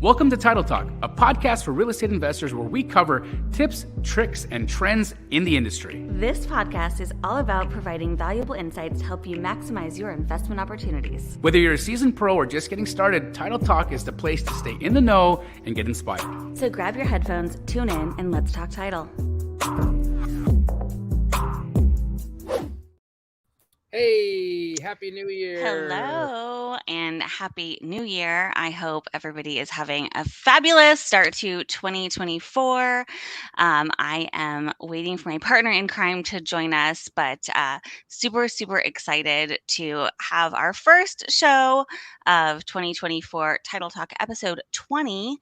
Welcome to Title Talk, a podcast for real estate investors where we cover tips, tricks, and trends in the industry. This podcast is all about providing valuable insights to help you maximize your investment opportunities. Whether you're a seasoned pro or just getting started, Title Talk is the place to stay in the know and get inspired. So grab your headphones, tune in, and let's talk title. Hey, Happy New Year. Hello and Happy New Year. I hope everybody is having a fabulous start to 2024. I am waiting for my partner in crime to join us, but super excited to have our first show of 2024, Title Talk episode 20,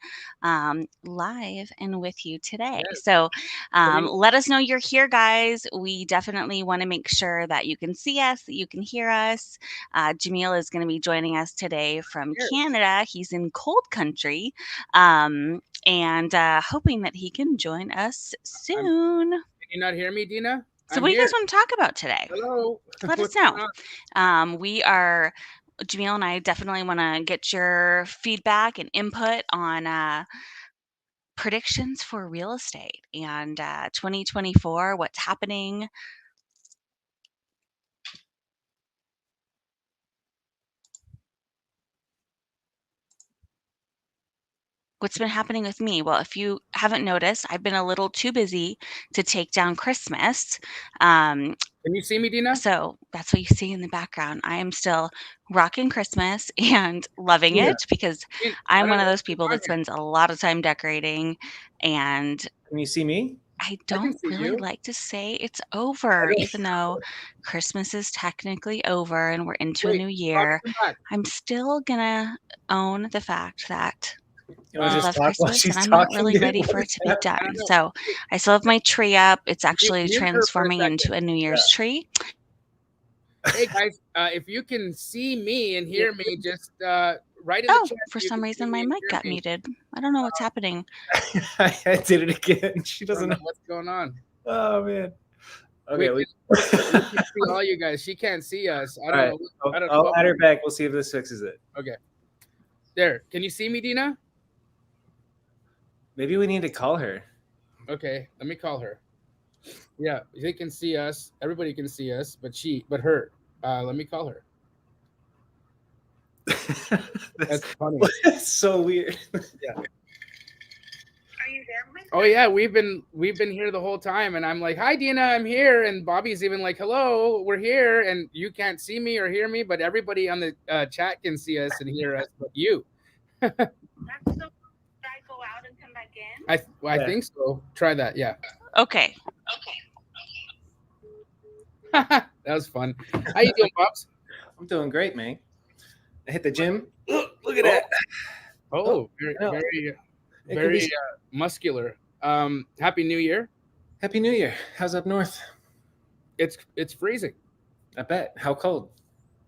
live and with you today. Yes. So let us know you're here, guys. We definitely want to make sure that you can see us, that you can hear us. Jamil is going to be joining us today from Canada. He's in cold country, and hoping that he can join us soon. Can you not hear me, Dina? So what do you guys want to talk about today? Hello. Let us know. Jamil and I definitely want to get your feedback and input on predictions for real estate and 2024, what's happening. What's been happening with me? Well, if you haven't noticed, I've been a little too busy to take down Christmas. Can you see me, Dina? So that's what you see in the background. I am still rocking Christmas and loving it because I'm one of those people that spends a lot of time decorating. And can you see me? I don't really like to say it's over, even though Christmas is technically over and we're into a new year. I'm still gonna own the fact that I love Christmas and I'm not really ready for it to be done. So I still have my tree up. It's actually transforming into a New Year's tree. Hey guys, if you can see me and hear me, just write in the chat. For some reason my mic got muted. I don't know what's happening. I did it again. She doesn't know what's going on. Oh man. Okay, we can see all you guys. She can't see us. I don't know. I'll add her back. We'll see if this fixes it. Okay. There. Can you see me, Dina? Maybe we need to call her. Okay, let me call her. Yeah, they can see us. Everybody can see us, but her. Let me call her. That's funny. That's so weird. Yeah. Are you there, Mike? Oh yeah, we've been here the whole time, and I'm like, "Hi, Dina, I'm here," and Bobby's even like, "Hello, we're here," and you can't see me or hear me, but everybody on the chat can see us and hear us, but you. That's so. I go out and come back in? I think so. Try that. Yeah. Okay. That was fun. How you doing, Pops? I'm doing great, man. I hit the gym. Look at that. Oh, very muscular. Happy New Year. Happy New Year. How's up north? It's freezing. I bet. How cold?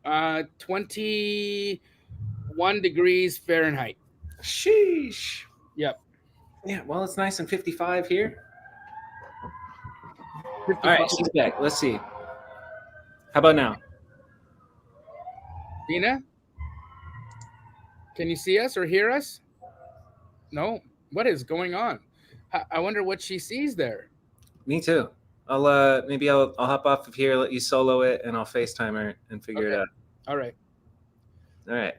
21 degrees Fahrenheit. Sheesh. Yep. Yeah, well, it's nice and 55 here. 55. All right, she's back. Let's see. How about now? Dina? Can you see us or hear us? No? What is going on? I wonder what she sees there. Me too. Maybe I'll hop off of here, let you solo it, and I'll FaceTime her and figure it out. All right.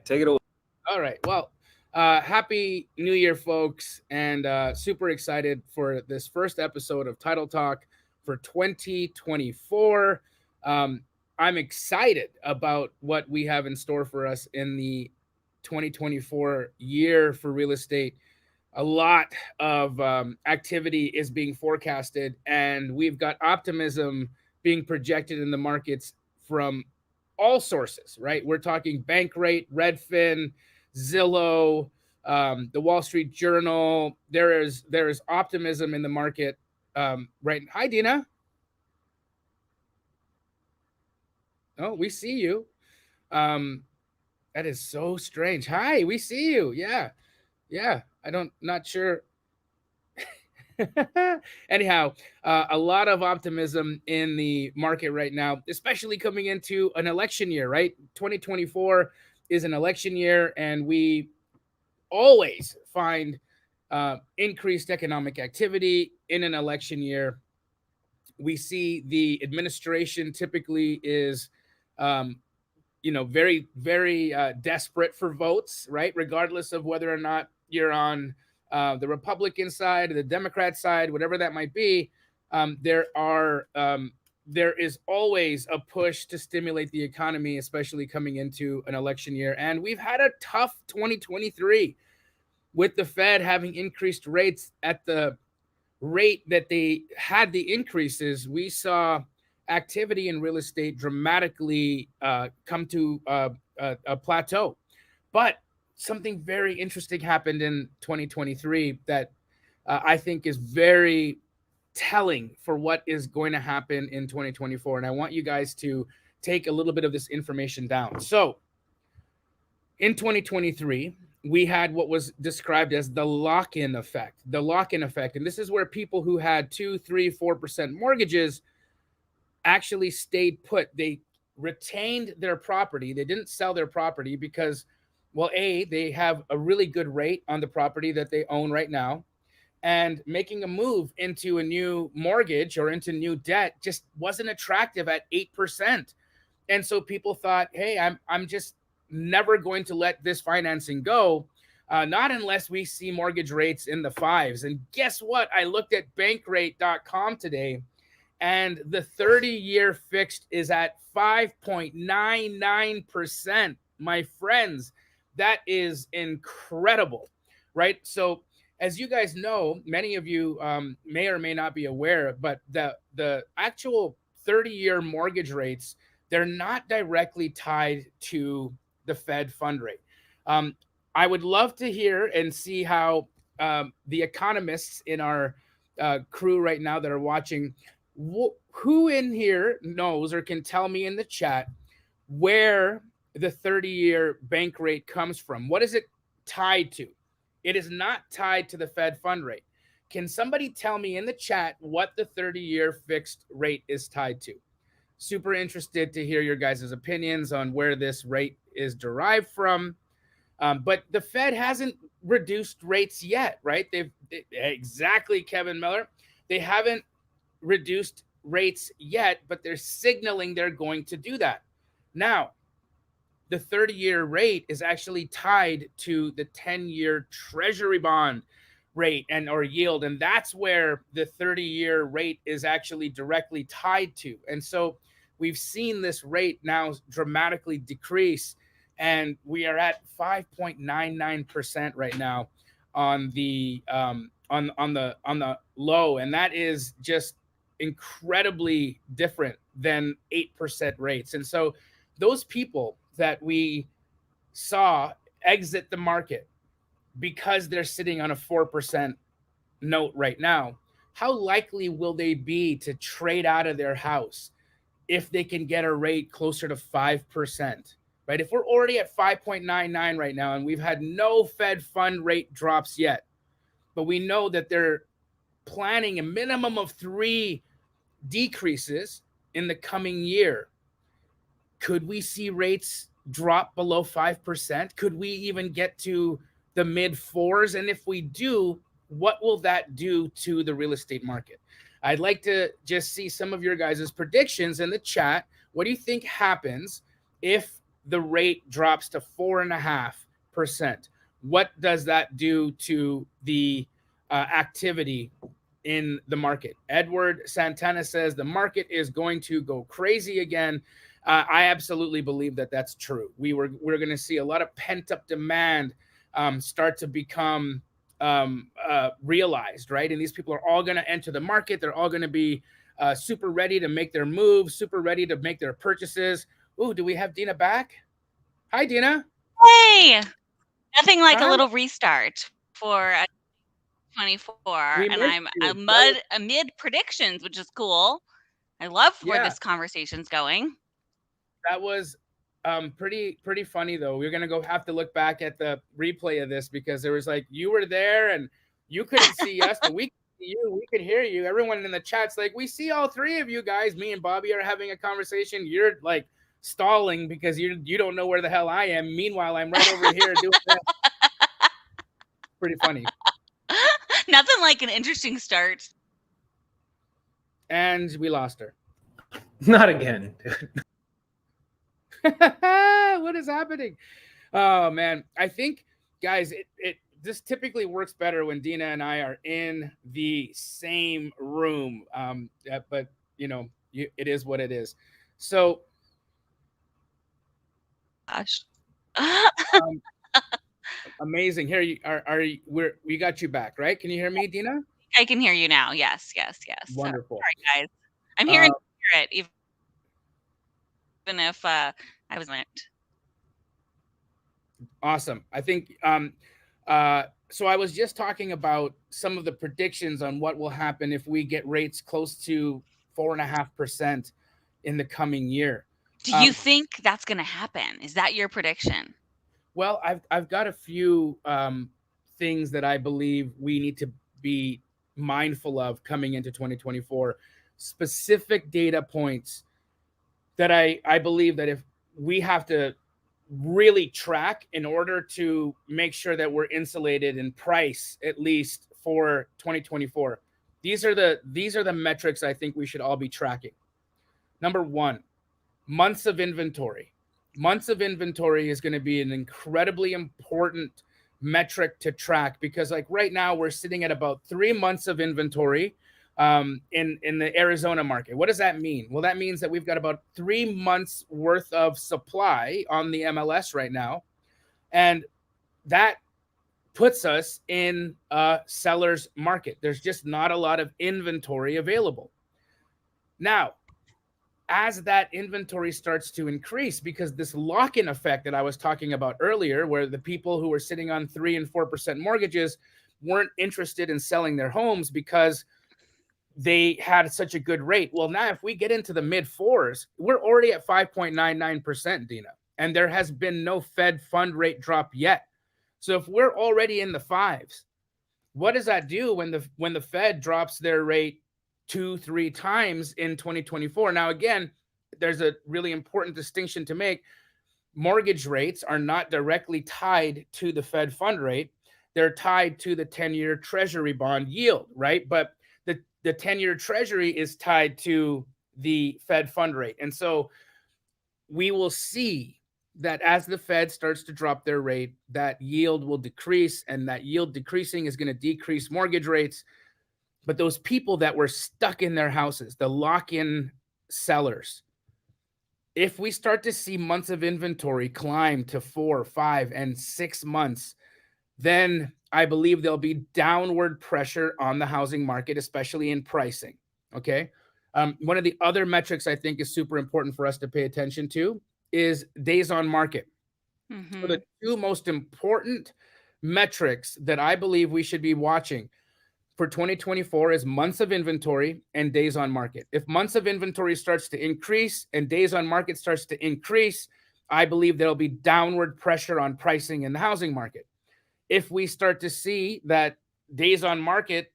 Take it away. All right. Well, Happy New Year, folks, and super excited for this first episode of Title Talk for 2024. I'm excited about what we have in store for us in the 2024 year for real estate. A lot of activity is being forecasted, and we've got optimism being projected in the markets from all sources, right? We're talking Bankrate, Redfin, Zillow, the Wall Street Journal. There is optimism in the market. Right. Hi, Dina. Oh, we see you. That is so strange. Hi, we see you. Yeah. Not sure. Anyhow, a lot of optimism in the market right now, especially coming into an election year, right? 2024 is an election year, and we always find increased economic activity in an election year. We see the administration typically is, um, very, very desperate for votes, right? Regardless of whether or not you're on the Republican side or the Democrat side, whatever that might be, there is always a push to stimulate the economy, especially coming into an election year. And we've had a tough 2023 with the Fed having increased rates at the rate that they had the increases. We saw activity in real estate dramatically come to a plateau. But something very interesting happened in 2023 that I think is very telling for what is going to happen in 2024. And I want you guys to take a little bit of this information down. So in 2023, we had what was described as the lock-in effect. The lock-in effect. And this is where people who had 2, 3, 4% mortgages actually stayed put. They retained their property. They didn't sell their property because, well, A, they have a really good rate on the property that they own right now. And making a move into a new mortgage or into new debt just wasn't attractive at 8%. And so people thought, hey, I'm just never going to let this financing go, not unless we see mortgage rates in the fives. And guess what? I looked at bankrate.com today, and the 30-year fixed is at 5.99%. My friends, that is incredible, right? So as you guys know, many of you may or may not be aware, but the actual 30-year mortgage rates, they're not directly tied to the Fed fund rate. I would love to hear and see how the economists in our crew right now that are watching, who in here knows or can tell me in the chat where the 30-year bank rate comes from. What is it tied to? It is not tied to the Fed fund rate. Can somebody tell me in the chat what the 30-year fixed rate is tied to? Super interested to hear your guys' opinions on where this rate is derived from. But the Fed hasn't reduced rates yet, right? Exactly, Kevin Miller. They haven't reduced rates yet, but they're signaling they're going to do that. Now, the 30-year rate is actually tied to the 10-year Treasury bond rate or yield. And that's where the 30-year rate is actually directly tied to. And so we've seen this rate now dramatically decrease, and we are at 5.99% right now on the low. And that is just incredibly different than 8% rates. And so those people that we saw exit the market because they're sitting on a 4% note right now, how likely will they be to trade out of their house if they can get a rate closer to 5%, right? If we're already at 5.99 right now and we've had no Fed fund rate drops yet, but we know that they're planning a minimum of 3 decreases in the coming year, could we see rates drop below 5%? Could we even get to the mid 4s? And if we do, what will that do to the real estate market? I'd like to just see some of your guys' predictions in the chat. What do you think happens if the rate drops to 4.5%? What does that do to the activity in the market? Edward Santana says the market is going to go crazy again. I absolutely believe that that's true. We're going to see a lot of pent-up demand start to become realized, right? And these people are all going to enter the market. They're all going to be super ready to make their moves, super ready to make their purchases. Ooh, do we have Dina back? Hi, Dina. Hey, nothing like Hi. a little restart for 24, We and missed I'm you. amid predictions, which is cool. I love where Yeah. this conversation's going. That was pretty funny though. We're gonna have to look back at the replay of this because there was like you were there and you couldn't see us, but we could see you, we could hear you. Everyone in the chat's like, we see all 3 of you guys. Me and Bobby are having a conversation. You're like stalling because you don't know where the hell I am. Meanwhile, I'm right over here doing that. pretty funny. Nothing like an interesting start. And we lost her. Not again. What is happening? Oh man, I think guys, it this typically works better when Dina and I are in the same room. But it is what it is. So Gosh. um, amazing. Here you are. We got you back, right? Can you hear me, Dina? I can hear you now. Yes, yes, yes. Wonderful. Sorry, guys. I'm hearing Uh, it, even if I was on it. Awesome. I think so I was just talking about some of the predictions on what will happen if we get rates close to 4.5% in the coming year. Do you think that's going to happen? Is that your prediction? Well, I've got a few things that I believe we need to be mindful of coming into 2024. Specific data points that I believe that if we have to really track in order to make sure that we're insulated in price, at least for 2024. These are the metrics I think we should all be tracking. Number one, months of inventory. Months of inventory is going to be an incredibly important metric to track, because like right now we're sitting at about 3 months of inventory in the Arizona market. What does that mean? Well, that means that we've got about 3 months worth of supply on the MLS right now, and that puts us in a seller's market. There's just not a lot of inventory available. Now, as that inventory starts to increase, because this lock-in effect that I was talking about earlier, where the people who were sitting on 3 and 4% mortgages weren't interested in selling their homes because they had such a good rate. Well, now if we get into the mid fours, we're already at 5.99%, Dina, and there has been no Fed fund rate drop yet. So if we're already in the fives, what does that do when the Fed drops their rate 2-3 times in 2024? Now, again, there's a really important distinction to make. Mortgage rates are not directly tied to the Fed fund rate. They're tied to the 10-year Treasury bond yield, right? But the 10-year Treasury is tied to the Fed fund rate. And so we will see that as the Fed starts to drop their rate, that yield will decrease, and that yield decreasing is going to decrease mortgage rates. But those people that were stuck in their houses, the lock-in sellers, if we start to see months of inventory climb to 4, 5, and 6 months, then I believe there'll be downward pressure on the housing market, especially in pricing. Okay. One of the other metrics I think is super important for us to pay attention to is days on market. Mm-hmm. So the two most important metrics that I believe we should be watching for 2024 is months of inventory and days on market. If months of inventory starts to increase and days on market starts to increase, I believe there'll be downward pressure on pricing in the housing market. If we start to see that days on market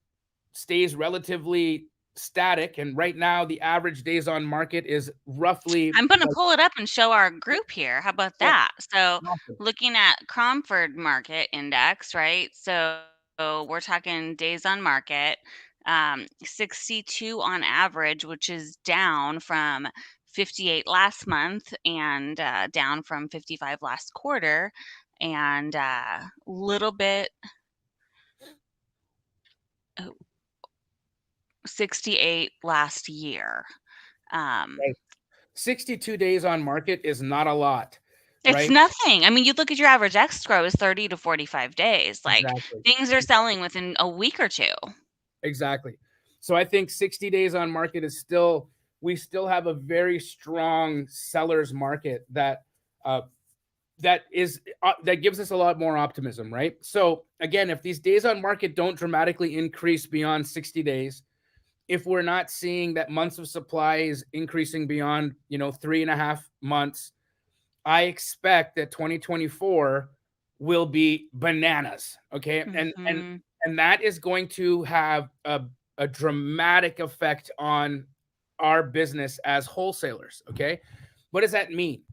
stays relatively static, and right now the average days on market is roughly... I'm going to pull it up and show our group here. How about that? So looking at Cromford Market Index, right? So we're talking days on market, 62 on average, which is down from 58 last month and down from 55 last quarter, and a little bit 68 last year. Right. 62 days on market is not a lot. It's right? Nothing. I mean, you look at your average escrow is 30 to 45 days. Like Exactly. things are selling within a week or two. Exactly. So I think 60 days on market is still, we still have a very strong seller's market that that gives us a lot more optimism, right? So again, if these days on market don't dramatically increase beyond 60 days, if we're not seeing that months of supply is increasing beyond 3.5 months, I expect that 2024 will be bananas. Okay. Mm-hmm. And that is going to have a dramatic effect on our business as wholesalers. Okay. What does that mean?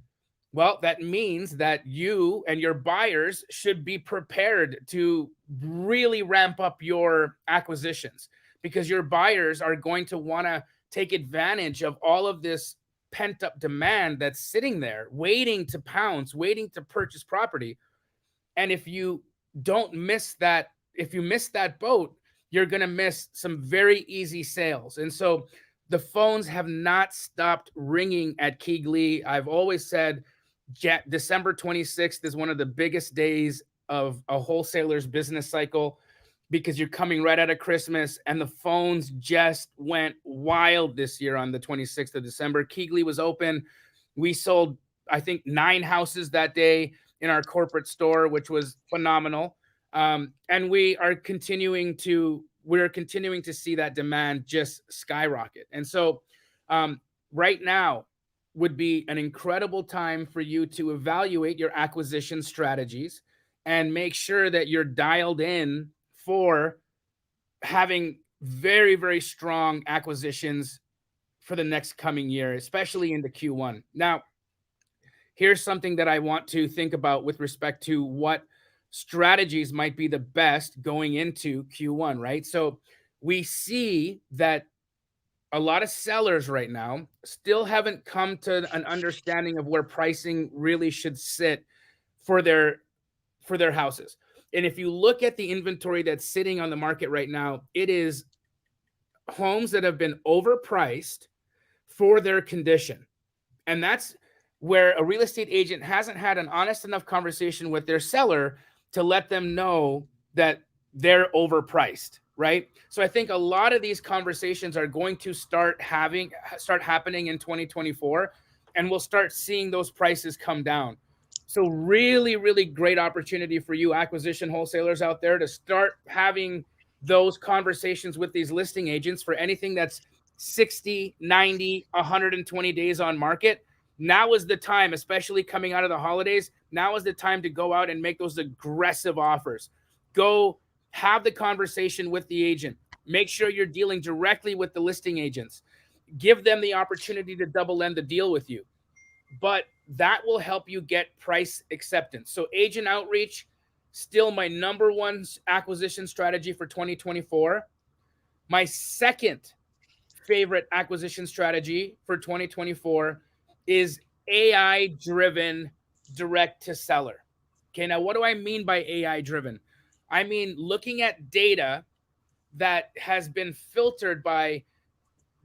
Well, that means that you and your buyers should be prepared to really ramp up your acquisitions, because your buyers are going to want to take advantage of all of this pent up demand that's sitting there, waiting to pounce, waiting to purchase property. And if you don't miss that, if you miss that boat, you're going to miss some very easy sales. And so the phones have not stopped ringing at Keegley. I've always said December 26th is one of the biggest days of a wholesaler's business cycle, because you're coming right out of Christmas, and the phones just went wild this year on the 26th of December. Keegley was open. We sold, I think, 9 houses that day in our corporate store, which was phenomenal. And we're continuing to see that demand just skyrocket. And so right now would be an incredible time for you to evaluate your acquisition strategies and make sure that you're dialed in for having very, very strong acquisitions for the next coming year, especially into Q1. Now, here's something that I want to think about with respect to what strategies might be the best going into Q1, right? So we see that a lot of sellers right now still haven't come to an understanding of where pricing really should sit for their houses. And if you look at the inventory that's sitting on the market right now, it is homes that have been overpriced for their condition. And that's where a real estate agent hasn't had an honest enough conversation with their seller to let them know that they're overpriced, right? So I think a lot of these conversations are going to start happening in 2024, and we'll start seeing those prices come down. So really, really great opportunity for you acquisition wholesalers out there to start having those conversations with these listing agents for anything that's 60, 90, 120 days on market. Now is the time, especially coming out of the holidays. Now is the time to go out and make those aggressive offers. Go have the conversation with the agent. Make sure you're dealing directly with the listing agents. Give them the opportunity to double end the deal with you. But that will help you get price acceptance. So agent outreach, still my number one acquisition strategy for 2024. My second favorite acquisition strategy for 2024 is AI driven direct to seller. Okay, now what do I mean by AI driven? I mean looking at data that has been filtered by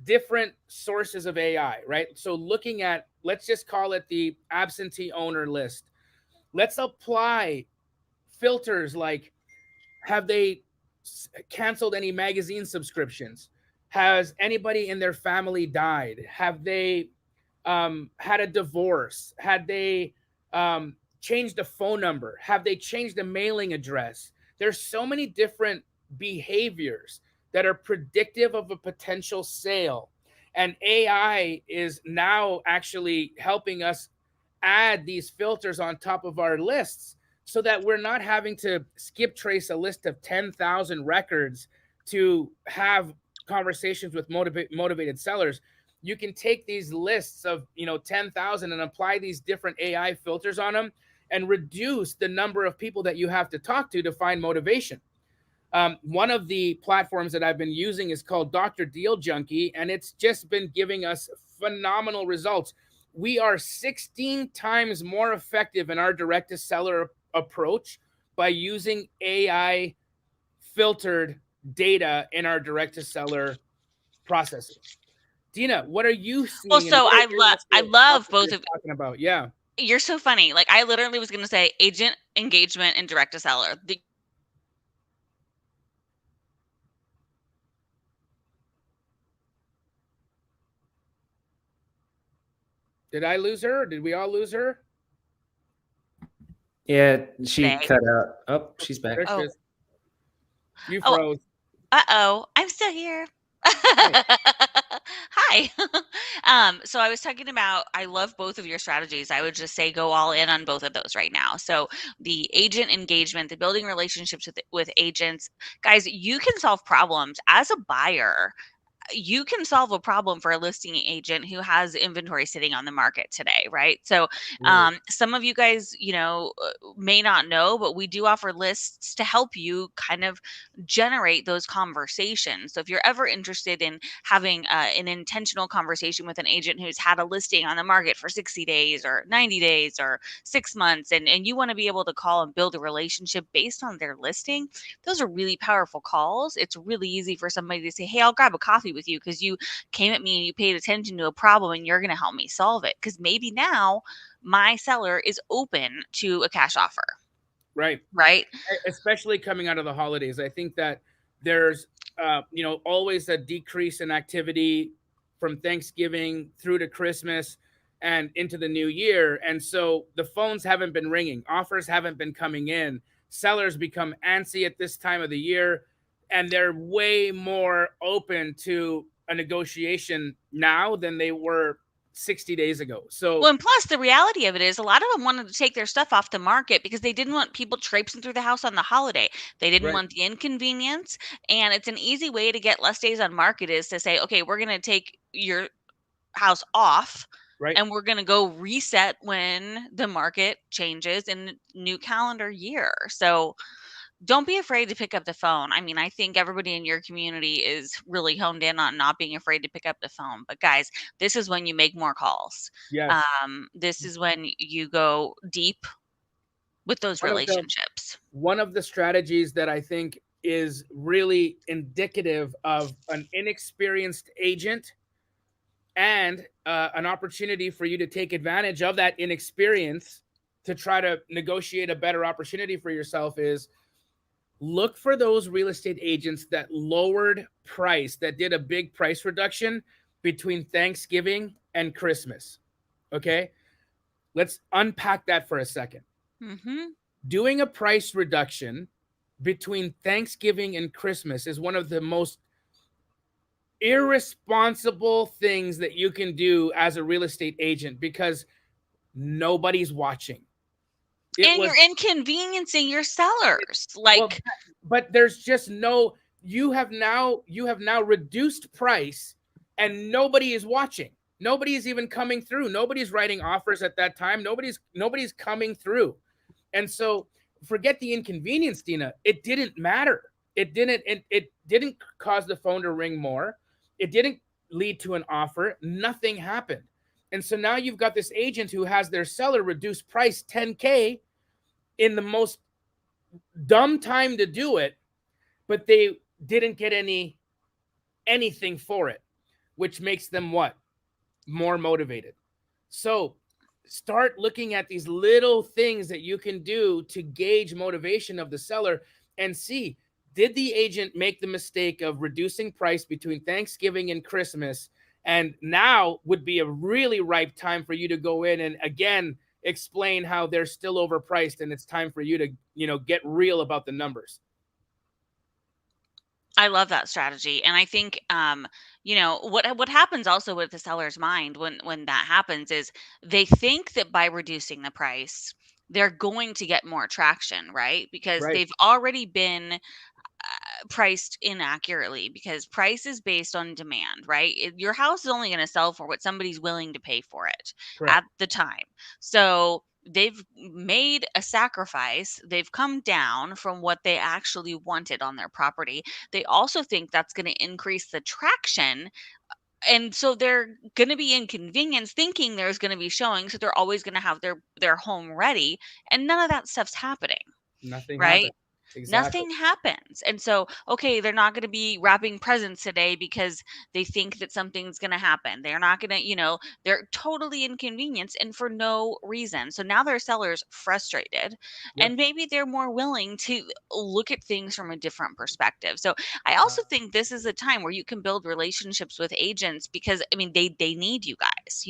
different sources of AI, right? So looking at, let's just call it the absentee owner list. Let's apply filters like, have they canceled any magazine subscriptions? Has anybody in their family died? Have they had a divorce? Had they changed a phone number? Have they changed a mailing address? There's so many different behaviors that are predictive of a potential sale. And AI is now actually helping us add these filters on top of our lists so that we're not having to skip trace a list of 10,000 records to have conversations with motivated sellers. You can take these lists of 10,000 and apply these different AI filters on them and reduce the number of people that you have to talk to find motivation. One of the platforms that I've been using is called Dr. Deal Junkie, and it's just been giving us phenomenal results. We are 16 times more effective in our direct to seller approach by using AI filtered data in our direct to seller processing. Dina, what are you seeing? Well, so I love both of talking about. Yeah. You're so funny. Like I literally was going to say agent engagement and direct to seller. Did I lose her? Or did we all lose her? Yeah, she cut out. Oh, she's back. There she is. You froze. I'm still here. Hi. So I was talking about, I love both of your strategies. I would just say go all in on both of those right now. So the agent engagement, the building relationships with agents, guys, you can solve problems as a buyer. you can solve a problem for a listing agent who has inventory sitting on the market today, right? So some of you guys, may not know, but we do offer lists to help you kind of generate those conversations. So if you're ever interested in having an intentional conversation with an agent who's had a listing on the market for 60 days or 90 days or 6 months, and you want to be able to call and build a relationship based on their listing, those are really powerful calls. It's really easy for somebody to say, hey, I'll grab a coffee with you because you came at me and you paid attention to a problem and you're going to help me solve it. Because maybe now my seller is open to a cash offer. Right. Right. Especially coming out of the holidays. I think that there's, always a decrease in activity from Thanksgiving through to Christmas and into the new year. And so the phones haven't been ringing, offers haven't been coming in, sellers become antsy at this time of the year, and they're way more open to a negotiation now than they were 60 days ago. So, well, and plus the reality of it is a lot of them wanted to take their stuff off the market because they didn't want people traipsing through the house on the holiday. They didn't right, want the inconvenience. And it's an easy way to get less days on market is to say, okay, we're going to take your house off right. and we're going to go reset when the market changes in the new calendar year. So don't be afraid to pick up the phone. I mean, I think everybody in your community is really honed in on not being afraid to pick up the phone. But guys, this is when you make more calls. Yes. This is when you go deep with those One of the relationships. one of the strategies that I think is really indicative of an inexperienced agent and an opportunity for you to take advantage of that inexperience to try to negotiate a better opportunity for yourself is look for those real estate agents that lowered price, that did a big price reduction between Thanksgiving and Christmas. Okay. Let's unpack that for a second. Mm-hmm. Doing a price reduction between Thanksgiving and Christmas is one of the most irresponsible things that you can do as a real estate agent because nobody's watching. You're inconveniencing your sellers. Well, but there's just no, you have now reduced price and nobody is watching. Nobody is even coming through. Nobody's writing offers at that time. Nobody's coming through. And so forget the inconvenience, Dina. It didn't matter. It didn't cause the phone to ring more. It didn't lead to an offer. Nothing happened. And so now you've got this agent who has their seller reduce price 10K in the most dumb time to do it, but they didn't get anything for it, which makes them what? More motivated. So start looking at these little things that you can do to gauge motivation of the seller and see, did the agent make the mistake of reducing price between Thanksgiving and Christmas? And now would be a really ripe time for you to go in and again explain how they're still overpriced and it's time for you to, get real about the numbers. I love that strategy. And I think what happens also with the seller's mind when that happens is they think that by reducing the price, they're going to get more traction, right? Because Right. they've already been priced inaccurately because price is based on demand, right? Your house is only going to sell for what somebody's willing to pay for it Correct. at the time. So they've made a sacrifice. They've come down from what they actually wanted on their property. They also think that's going to increase the traction. And so they're going to be inconvenienced thinking there's going to be showing. So they're always going to have their home ready. And none of that stuff's happening. Nothing Right. happened. Exactly. Nothing happens. And so, okay, they're not going to be wrapping presents today because they think that something's going to happen. They're not going to, they're totally inconvenienced and for no reason. So now their seller's frustrated and maybe they're more willing to look at things from a different perspective. So I also think this is a time where you can build relationships with agents because, I mean, they need you guys,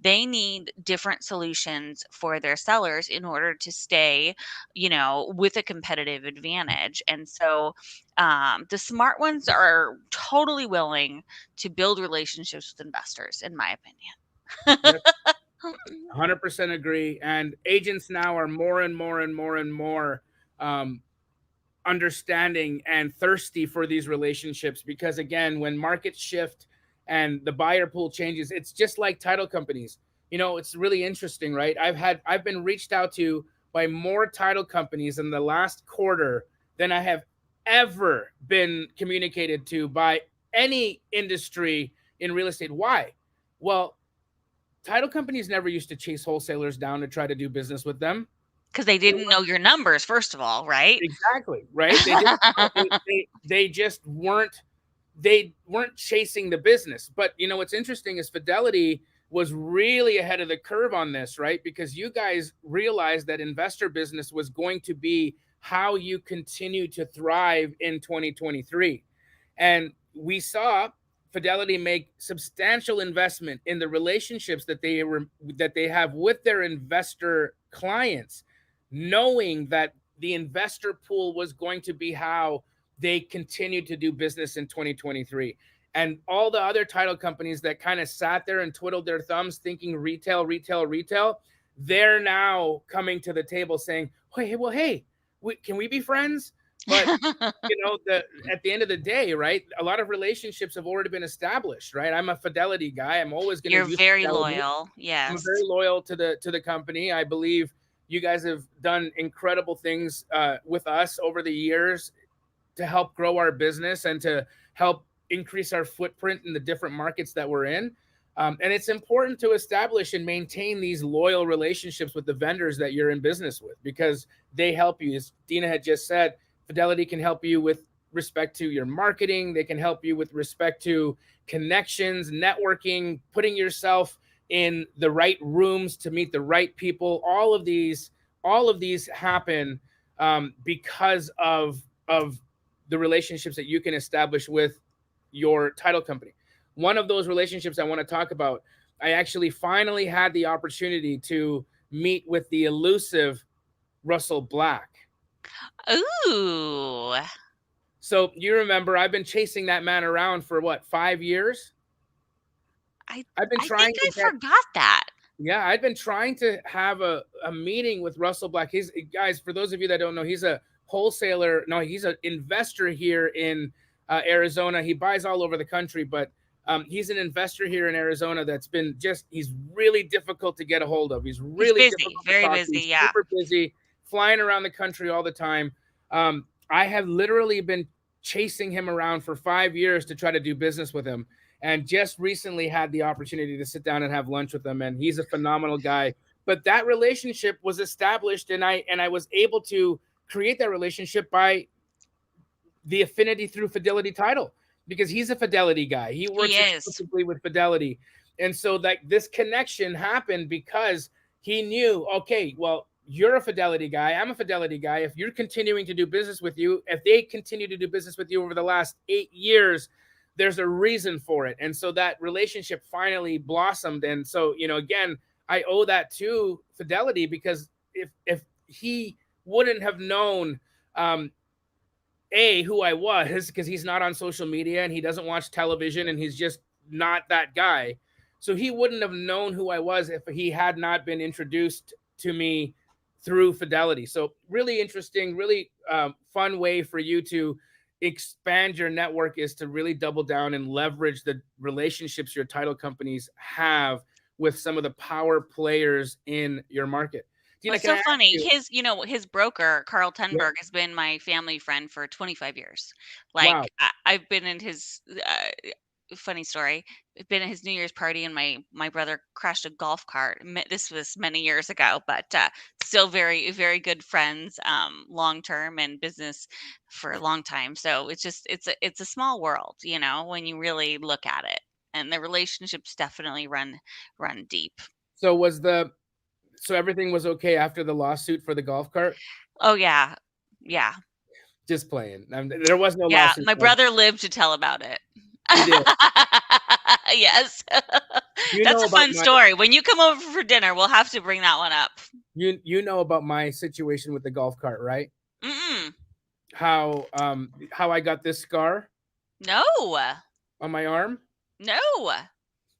they need different solutions for their sellers in order to stay, with a competitive advantage. And so the smart ones are totally willing to build relationships with investors, in my opinion. 100% agree. And agents now are more and more and more and more understanding and thirsty for these relationships, because again, when markets shift and the buyer pool changes, it's just like title companies. It's really interesting, right? I've been reached out to by more title companies in the last quarter than I have ever been communicated to by any industry in real estate. Why? Well, title companies never used to chase wholesalers down to try to do business with them. Because they didn't know your numbers, first of all, right? Exactly, right? They just weren't chasing the business. But what's interesting is Fidelity was really ahead of the curve on this, right? Because you guys realized that investor business was going to be how you continue to thrive in 2023. And we saw Fidelity make substantial investment in the relationships that they have with their investor clients, knowing that the investor pool was going to be how they continued to do business in 2023. And all the other title companies that kind of sat there and twiddled their thumbs thinking retail, they're now coming to the table saying, hey, can we be friends? But at the end of the day, right, a lot of relationships have already been established, right? I'm a Fidelity guy. I'm always going to You're use very Fidelity. loyal. I'm Yes. very loyal to the company. I believe you guys have done incredible things with us over the years to help grow our business and to help increase our footprint in the different markets that we're in. And it's important to establish and maintain these loyal relationships with the vendors that you're in business with, because they help you. As Dina had just said, Fidelity can help you with respect to your marketing. They can help you with respect to connections, networking, putting yourself in the right rooms to meet the right people. All of these happen because of the relationships that you can establish with your title company. One of those relationships I want to talk about, I actually finally had the opportunity to meet with the elusive Russell Black. Ooh. So you remember, I've been chasing that man around for what, 5 years? I've been I trying think I to get, forgot that. yeah, I've been trying to have a meeting with Russell Black. He's, guys, for those of you that don't know, he's a wholesaler. No, he's an investor here in Arizona. He buys all over the country, but he's an investor here in Arizona that's been he's really difficult to get a hold of. He's really busy, difficult very to talk busy, to. He's yeah. super busy, flying around the country all the time. I have literally been chasing him around for 5 years to try to do business with him, and just recently had the opportunity to sit down and have lunch with him. And he's a phenomenal guy. But that relationship was established, and I was able to create that relationship by the affinity through Fidelity Title, because he's a Fidelity guy. He works exclusively with Fidelity. And so this connection happened because he knew, okay, well, you're a Fidelity guy. I'm a Fidelity guy. If you're continuing to do business with you, if they continue to do business with you over the last 8 years, there's a reason for it. And so that relationship finally blossomed. And so, again, I owe that to Fidelity, because if he wouldn't have known, who I was, because he's not on social media and he doesn't watch television and he's just not that guy. So he wouldn't have known who I was if he had not been introduced to me through Fidelity. So really interesting, really fun way for you to expand your network is to really double down and leverage the relationships your title companies have with some of the power players in your market. Dina, it's so funny. His broker, Carl Tenberg, has been my family friend for 25 years. Like, wow. I've been in his funny story. I've been at his New Year's party, and my brother crashed a golf cart. This was many years ago, but still very, very good friends, long term, and business for a long time. So it's a small world, when you really look at it, and the relationships definitely run deep. So everything was okay after the lawsuit for the golf cart? Oh, yeah. Yeah. Just playing. There was no lawsuit. Yeah, my brother lived to tell about it. He did. Yes. That's a fun story. When you come over for dinner, we'll have to bring that one up. You know about my situation with the golf cart, right? Mm-mm. How I got this scar? No. On my arm? No.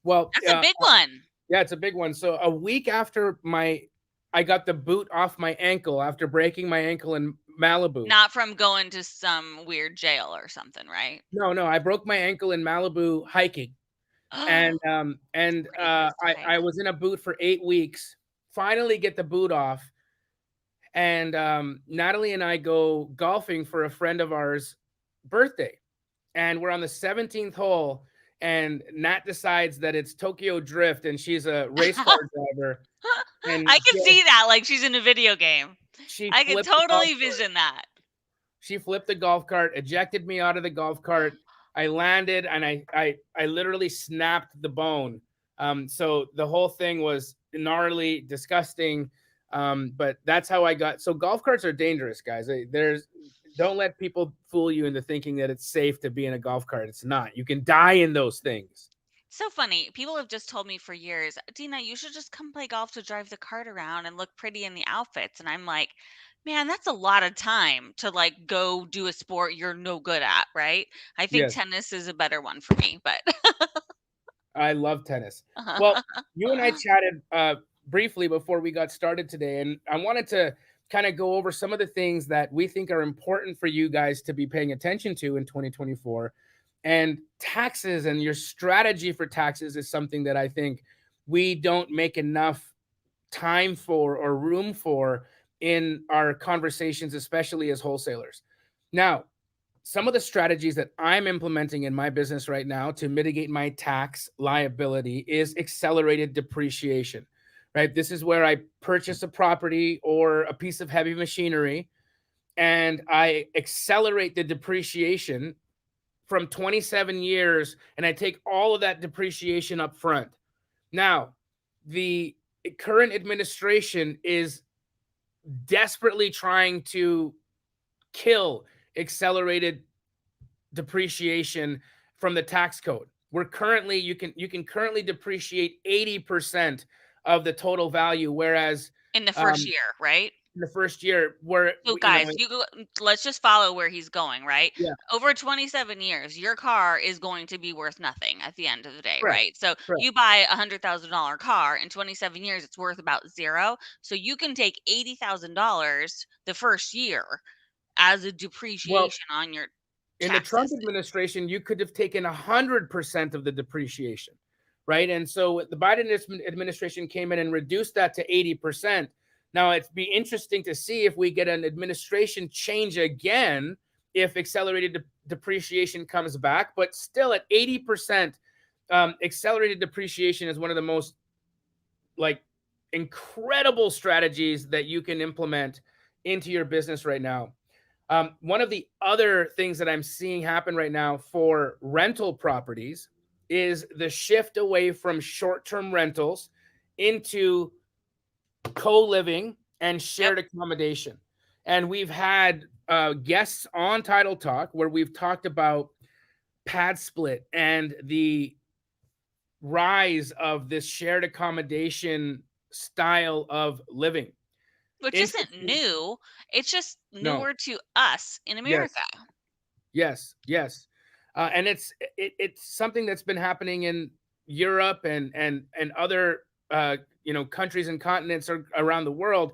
Well, that's a big one. Yeah, it's a big one. So a week after I got the boot off my ankle after breaking my ankle in Malibu. Not from going to some weird jail or something, right? No, I broke my ankle in Malibu hiking. And Pretty close to I hike. was in a boot for 8 weeks. Finally get the boot off, and Natalie and I go golfing for a friend of ours' birthday, and we're on the 17th hole, and Nat decides that it's Tokyo Drift, and she's a race car driver, and I can see that like she's in a video game. she I can flipped the golf totally cart. vision that. She flipped the golf cart, ejected me out of the golf cart. I landed, and I literally snapped the bone. So the whole thing was gnarly, disgusting. But that's how I got. So golf carts are dangerous, guys. Don't let people fool you into thinking that it's safe to be in a golf cart. It's not. You can die in those things. So funny. People have just told me for years, Dina, you should just come play golf to drive the cart around and look pretty in the outfits. And I'm like, man, that's a lot of time to like go do a sport you're no good at, right? I think Yes, tennis is a better one for me, but I love tennis. Well, you and I chatted briefly before we got started today, and I wanted to kind of go over some of the things that we think are important for you guys to be paying attention to in 2024. And taxes and your strategy for taxes is something that I think we don't make enough time for or room for in our conversations, especially as wholesalers. Now, some of the strategies that I'm implementing in my business right now to mitigate my tax liability is accelerated depreciation, right? This is where I purchase a property or a piece of heavy machinery and I accelerate the depreciation from 27 years and I take all of that depreciation up front. Now, the current administration is desperately trying to kill accelerated depreciation from the tax code. We're currently you can currently depreciate 80% of the total value, whereas in the first um, year, right? in the first year, where So guys, let's just follow where he's going, right? yeah, Over 27 years, your car is going to be worth nothing at the end of the day, correct, right? So correct. you buy $100,000 car in 27 years, it's worth about zero. So you can take $80,000 the first year as a Well, depreciation on your in the Trump taxes. administration, you could have taken 100% of the depreciation, right? And so the Biden administration came in and reduced that to 80%. Now it'd be interesting to see if we get an administration change again, if accelerated depreciation comes back, but still at 80%, accelerated depreciation is one of the most like incredible strategies that you can implement into your business right now. One of the other things that I'm seeing happen right now for rental properties is the shift away from short-term rentals into co-living and Yep. shared accommodation. And we've had guests on Title Talk where we've talked about pad split and the rise of this shared accommodation style of living. Which isn't Interesting. new. It's just No. newer to us in America. Yes. And it's something that's been happening in Europe and other countries and continents around the world,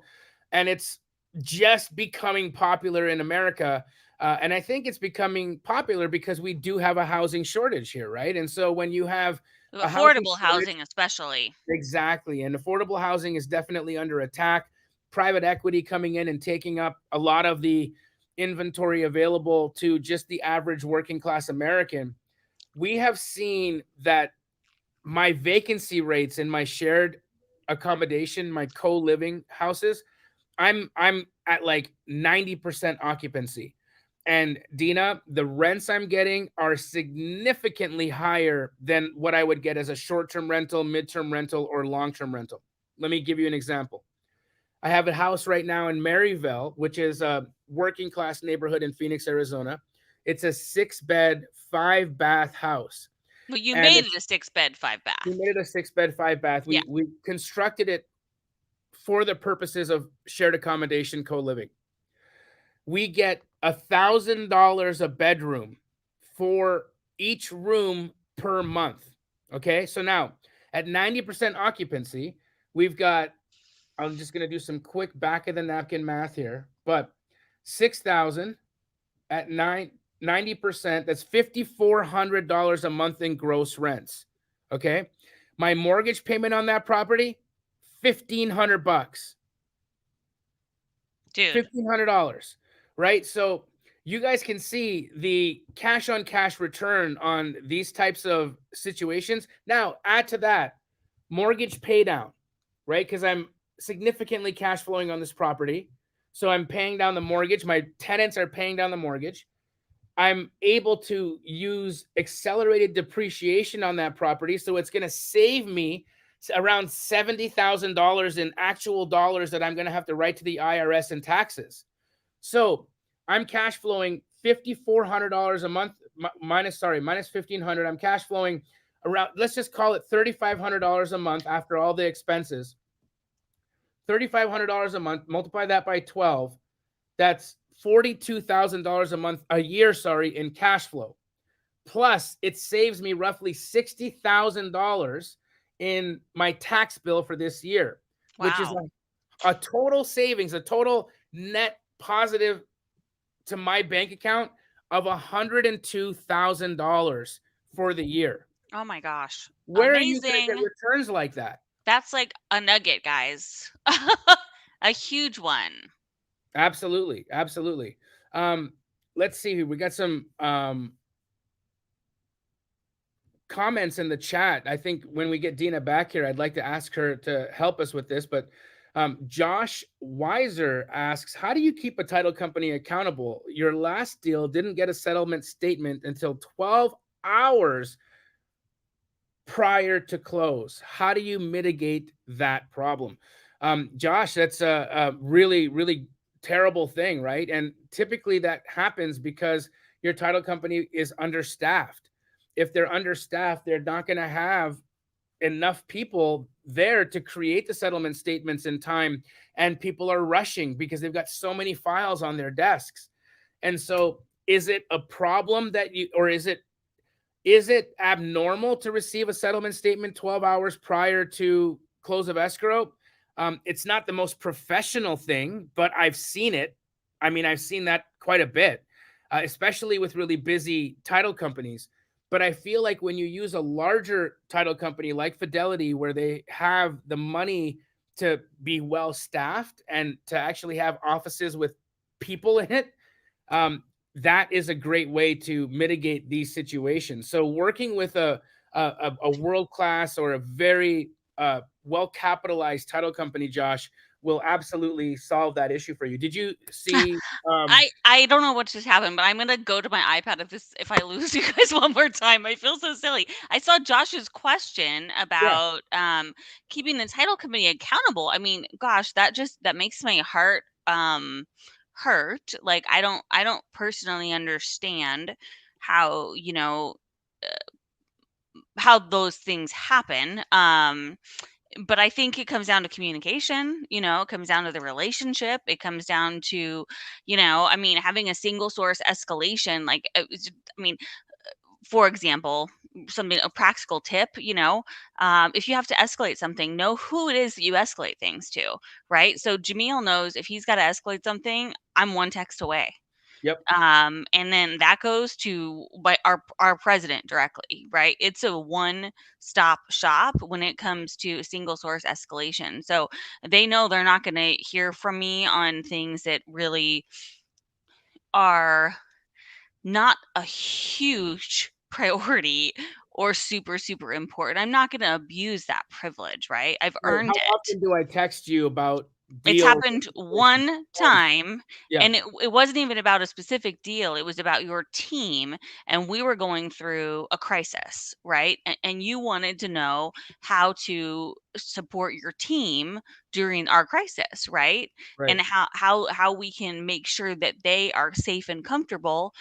and it's just becoming popular in America. And I think it's becoming popular because we do have a housing shortage here, right? And so when you have a housing Affordable shortage, housing, especially. exactly, and affordable housing is definitely under attack. Private equity coming in and taking up a lot of the inventory available to just the average working class American. We have seen that my vacancy rates in my shared accommodation, my co-living houses, I'm at like 90% occupancy. And Dina, the rents I'm getting are significantly higher than what I would get as a short-term rental, mid-term rental, or long-term rental. Let me give you an example. I have a house right now in Maryville, which is a working class neighborhood in Phoenix, Arizona. It's a 6-bed, 5-bath house. Well, you And made it a 6-bed, 5-bath. we made it a 6-bed, 5-bath. Yeah. We constructed it for the purposes of shared accommodation, co-living. We get $1,000 a bedroom for each room per month. Okay, so now at 90% occupancy, we've got, I'm just going to do some quick back of the napkin math here, but 6,000 at 90%. That's $5,400 a month in gross rents. Okay. My mortgage payment on that property, $1,500. Dude. $1,500, right? So you guys can see the cash on cash return on these types of situations. Now, add to that mortgage pay down, right? Because I'm significantly cash flowing on this property. So I'm paying down the mortgage. My tenants are paying down the mortgage. I'm able to use accelerated depreciation on that property. So it's going to save me around $70,000 in actual dollars that I'm going to have to write to the IRS in taxes. So I'm cash flowing $5,400 a month minus $1,500. I'm cash flowing around, let's just call it $3,500 a month after all the expenses. $3,500 a month, multiply that by 12. That's $42,000 a month, a year, in cash flow. Plus, it saves me roughly $60,000 in my tax bill for this year, which is a total savings, a total net positive to my bank account of $102,000 for the year. Oh my gosh. Where Amazing. are you going to get returns like that? That's like a nugget, guys. A huge one. Absolutely. Absolutely. Let's see. We got some comments in the chat. I think when we get Dina back here, I'd like to ask her to help us with this. But Josh Weiser asks, how do you keep a title company accountable? Your last deal didn't get a settlement statement until 12 hours prior to close. How do you mitigate that problem? Josh, that's a really, really terrible thing, right? And typically that happens because your title company is understaffed. If they're understaffed, they're not going to have enough people there to create the settlement statements in time, and people are rushing because they've got so many files on their desks. And so is it a problem that you, or is it abnormal to receive a settlement statement 12 hours prior to close of escrow? It's not the most professional thing, but I've seen it. I mean, I've seen that quite a bit, especially with really busy title companies. But I feel like when you use a larger title company like Fidelity, where they have the money to be well staffed and to actually have offices with people in it, that is a great way to mitigate these situations. So working with a world-class or a very well-capitalized title company, Josh, will absolutely solve that issue for you. Did you see? I don't know what just happened, but I'm gonna go to my iPad if I lose you guys one more time. I feel so silly. I saw Josh's question about keeping the title company accountable. I mean, gosh, that makes my heart hurt. Like I don't personally understand how how those things happen. But I think it comes down to communication, it comes down to the relationship. It comes down to, I mean, having a single source escalation, like, I mean, for example, a practical tip, if you have to escalate something, know who it is that you escalate things to, right? So Jameel knows if he's got to escalate something, I'm one text away. Yep. And then that goes to our president directly, right? It's a one-stop shop when it comes to single source escalation. So they know they're not going to hear from me on things that really are not a huge priority or super, super important. I'm not going to abuse that privilege, right? I've earned it. How often do I text you about deals? It's happened one time, Yeah. and it wasn't even about a specific deal. It was about your team, and we were going through a crisis, right? And you wanted to know how to support your team during our crisis, right? Right. And how we can make sure that they are safe and comfortable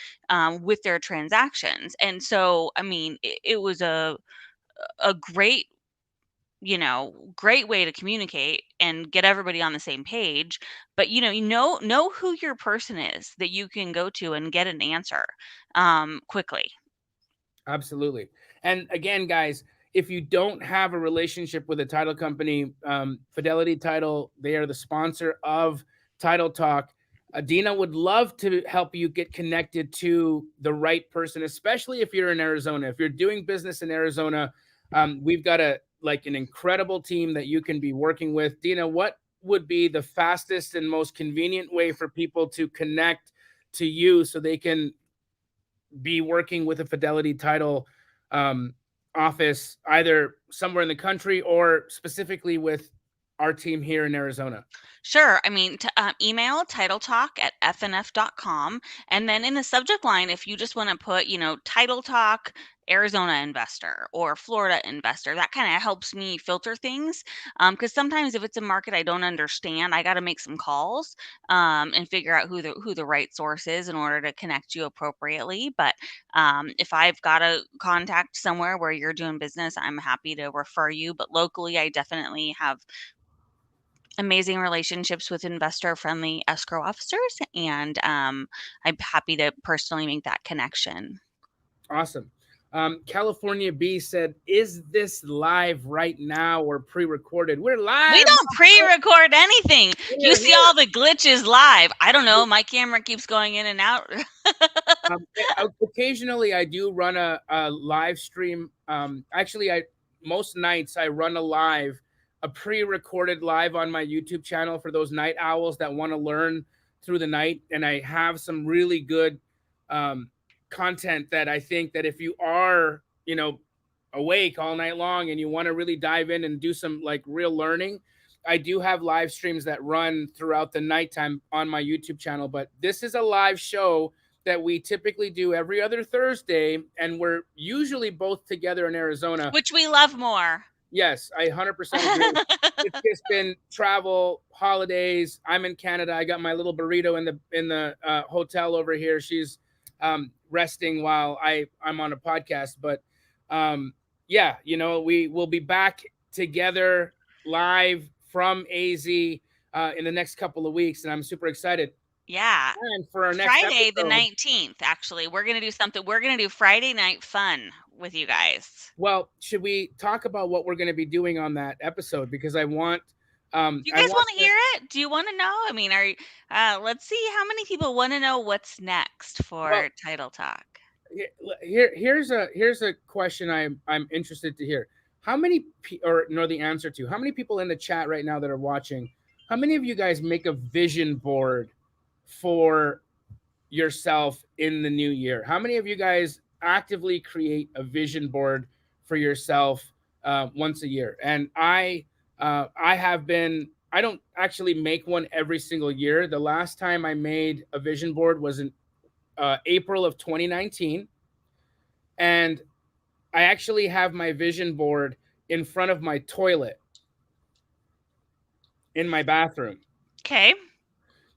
with their transactions. And so, I mean, it was a great great way to communicate and get everybody on the same page. But you know who your person is that you can go to and get an answer quickly. Absolutely. And again, guys, if you don't have a relationship with a title company, Fidelity Title, they are the sponsor of Title Talk. Dina would love to help you get connected to the right person, especially if you're in Arizona. If you're doing business in Arizona, we've got an incredible team that you can be working with. Dina, what would be the fastest and most convenient way for people to connect to you so they can be working with a Fidelity Title office, either somewhere in the country or specifically with our team here in Arizona? Sure. I mean, email titletalk@fnf.com. And then in the subject line, if you just want to put, Title Talk, Arizona investor or Florida investor, that kind of helps me filter things. Because sometimes if it's a market I don't understand, I got to make some calls and figure out who the right source is in order to connect you appropriately. But if I've got a contact somewhere where you're doing business, I'm happy to refer you. But locally, I definitely have amazing relationships with investor friendly escrow officers, and I'm happy to personally make that connection. Awesome. California B said, "Is this live right now or pre-recorded?" We're We live. don't pre-record anything. You We're see here. all the glitches live. I don't know. My camera keeps going in and out. Occasionally, I do run a live stream. Actually, most nights I run a pre-recorded live on my YouTube channel for those night owls that want to learn through the night, and I have some really good content that I think that if you are, awake all night long and you want to really dive in and do some like real learning, I do have live streams that run throughout the nighttime on my YouTube channel. But this is a live show that we typically do every other Thursday, and we're usually both together in Arizona. Which we love more. Yes, I 100% agree. It's just been travel, holidays. I'm in Canada. I got my little burrito in the hotel over here. She's resting while I'm on a podcast. But yeah, we will be back together live from AZ in the next couple of weeks, and I'm super excited. Yeah. And for our next Friday the episode, 19th, actually. We're going to do something. We're going to do Friday night fun with you guys. well, should we talk about what we're going to be doing on that episode? Because I want. Do you guys want to hear it? Do you want to know? I mean, let's see how many people want to know what's next for Title Talk. Here's a question I'm interested to hear. How many or know the answer to? How many people in the chat right now that are watching? How many of you guys make a vision board for yourself in the new year? How many of you guys actively create a vision board for yourself once a year? And I have been. I don't actually make one every single year. The last time I made a vision board was in April of 2019, and I actually have my vision board in front of my toilet in my bathroom. Okay.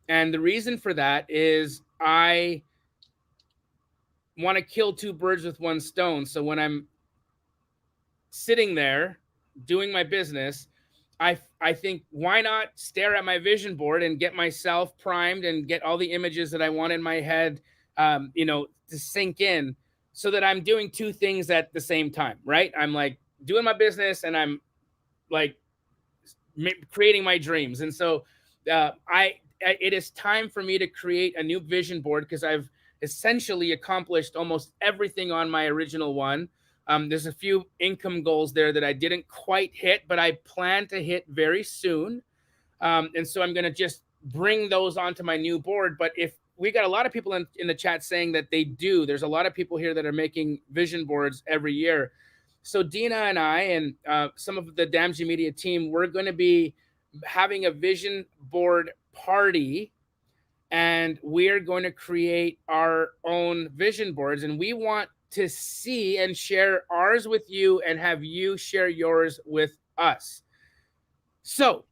And the reason for that is I want to kill two birds with one stone. So when I'm sitting there doing my business, I think, why not stare at my vision board and get myself primed and get all the images that I want in my head, to sink in, so that I'm doing two things at the same time, right? I'm like doing my business and I'm like creating my dreams. And so it is time for me to create a new vision board, because I've essentially accomplished almost everything on my original one. There's a few income goals there that I didn't quite hit, but I plan to hit very soon. And so I'm going to just bring those onto my new board. But if we got a lot of people in the chat saying that they do, there's a lot of people here that are making vision boards every year. So Dina and I and some of the Damji Media team, we're going to be having a vision board party, and we're going to create our own vision boards, and we want to see and share ours with you and have you share yours with us. So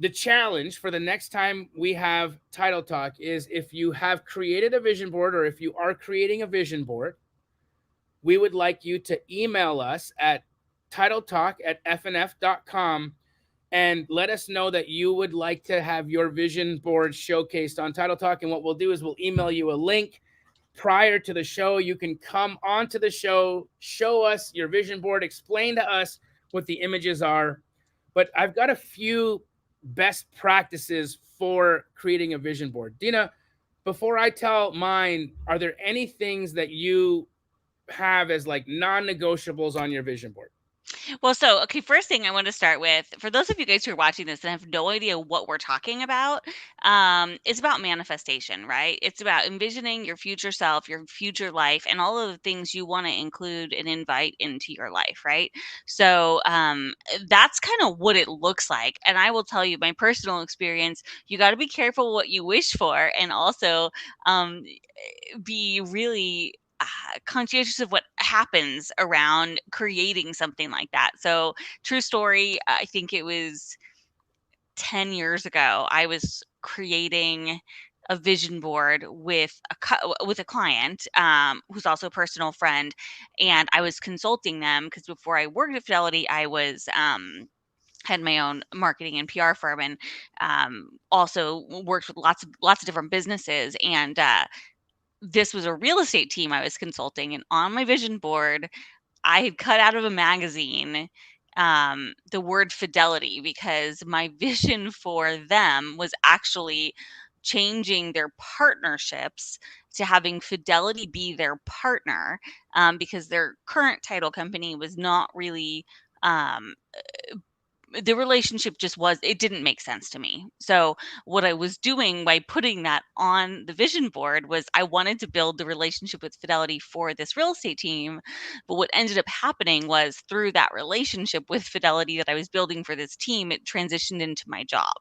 the challenge for the next time we have Title Talk is, if you have created a vision board or if you are creating a vision board, we would like you to email us at titletalk@fnf.com and let us know that you would like to have your vision board showcased on Title Talk. And what we'll do is we'll email you a link prior to the show. You can come onto the show, show us your vision board, explain to us what the images are. But I've got a few best practices for creating a vision board. Dina, before I tell mine, are there any things that you have as like non-negotiables on your vision board? Well, so, okay, first thing I want to start with, for those of you guys who are watching this and have no idea what we're talking about, it's about manifestation, right? It's about envisioning your future self, your future life, and all of the things you want to include and invite into your life, right? So that's kind of what it looks like. And I will tell you my personal experience, you got to be careful what you wish for, and also um, be really conscientious of what happens around creating something like that. So, true story, I think it was 10 years ago, I was creating a vision board with a client who's also a personal friend, and I was consulting them because before I worked at Fidelity, I was had my own marketing and PR firm, and also worked with lots of different businesses, and this was a real estate team I was consulting, and on my vision board, I had cut out of a magazine the word fidelity because my vision for them was actually changing their partnerships to having Fidelity be their partner, because their current title company was not really um, the relationship just was, it didn't make sense to me. So what I was doing by putting that on the vision board was I wanted to build the relationship with Fidelity for this real estate team. But what ended up happening was through that relationship with Fidelity that I was building for this team, it transitioned into my job.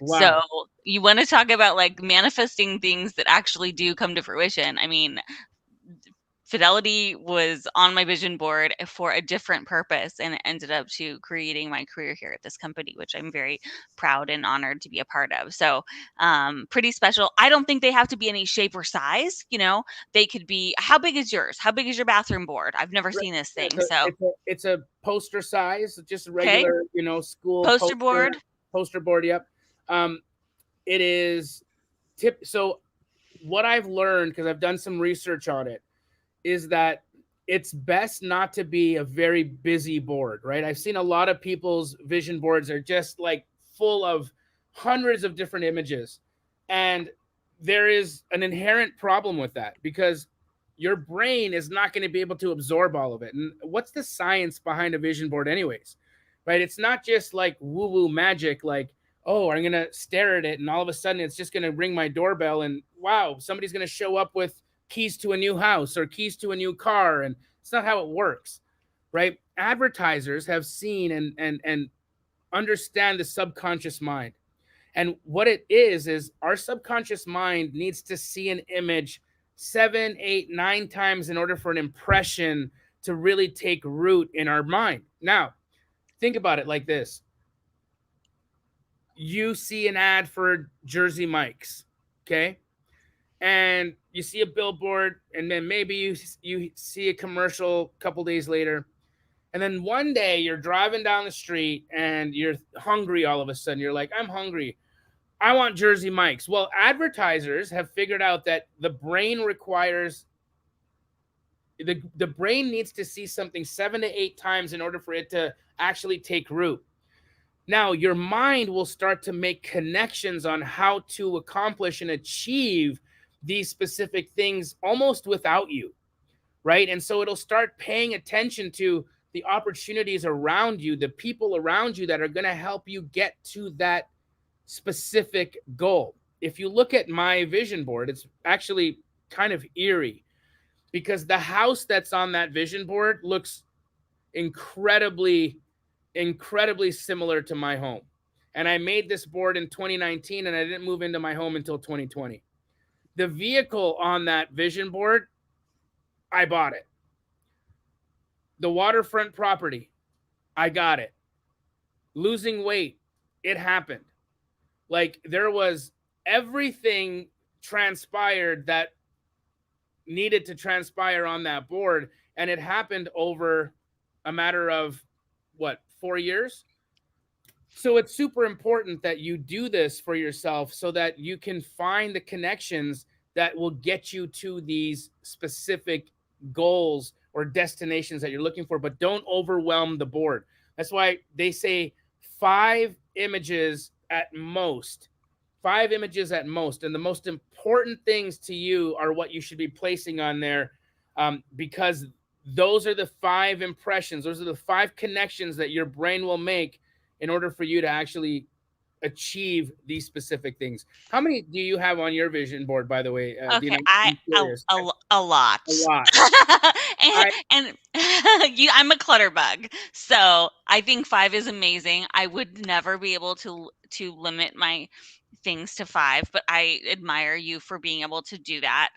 So Wow. you want to talk about like manifesting things that actually do come to fruition. I mean, Fidelity was on my vision board for a different purpose, and it ended up to creating my career here at this company, which I'm very proud and honored to be a part of. So pretty special. I don't think they have to be any shape or size. They could be, how big is yours? How big is your bathroom board? I've never seen this Yeah, thing. So, it's a poster size, just a okay. regular, school Poster board. Poster board. Yep. It is so what I've learned, because I've done some research on it, is that it's best not to be a very busy board, right? I've seen a lot of people's vision boards are just like full of hundreds of different images. And there is an inherent problem with that because your brain is not going to be able to absorb all of it. And what's the science behind a vision board, anyways? Right? It's not just like woo woo magic, like, oh, I'm going to stare at it and all of a sudden it's just going to ring my doorbell and wow, somebody's going to show up with keys to a new house or keys to a new car. And it's not how it works, right? Advertisers have seen and understand the subconscious mind. And what it is our subconscious mind needs to see an image 7, 8, 9 times in order for an impression to really take root in our mind. Now, think about it like this. You see an ad for Jersey Mike's, okay? And you see a billboard, and then maybe you see a commercial a couple days later, and then one day you're driving down the street and you're hungry. All of a sudden, you're like, "I'm hungry. I want Jersey Mike's." Well, advertisers have figured out that the brain requires the brain needs to see something 7 to 8 times in order for it to actually take root. Now, your mind will start to make connections on how to accomplish and achieve these specific things almost without you, right? And so it'll start paying attention to the opportunities around you, the people around you that are going to help you get to that specific goal. If you look at my vision board, it's actually kind of eerie because the house that's on that vision board looks incredibly similar to my home. And I made this board in 2019 and I didn't move into my home until 2020. The vehicle on that vision board, I bought it. The waterfront property, I got it. Losing weight, it happened. Like there was everything transpired that needed to transpire on that board. And it happened over a matter of 4 years? So it's super important that you do this for yourself so that you can find the connections that will get you to these specific goals or destinations that you're looking for, but don't overwhelm the board. That's why they say 5 images at most. 5 images at most. And the most important things to you are what you should be placing on there, because those are the 5 impressions. Those are the 5 connections that your brain will make in order for you to actually achieve these specific things. How many do you have on your vision board, by the way, Okay, Dina? I'm curious. a lot. A lot. and I and I'm a clutter bug, so I think 5 is amazing. I would never be able to limit my things to 5, but I admire you for being able to do that.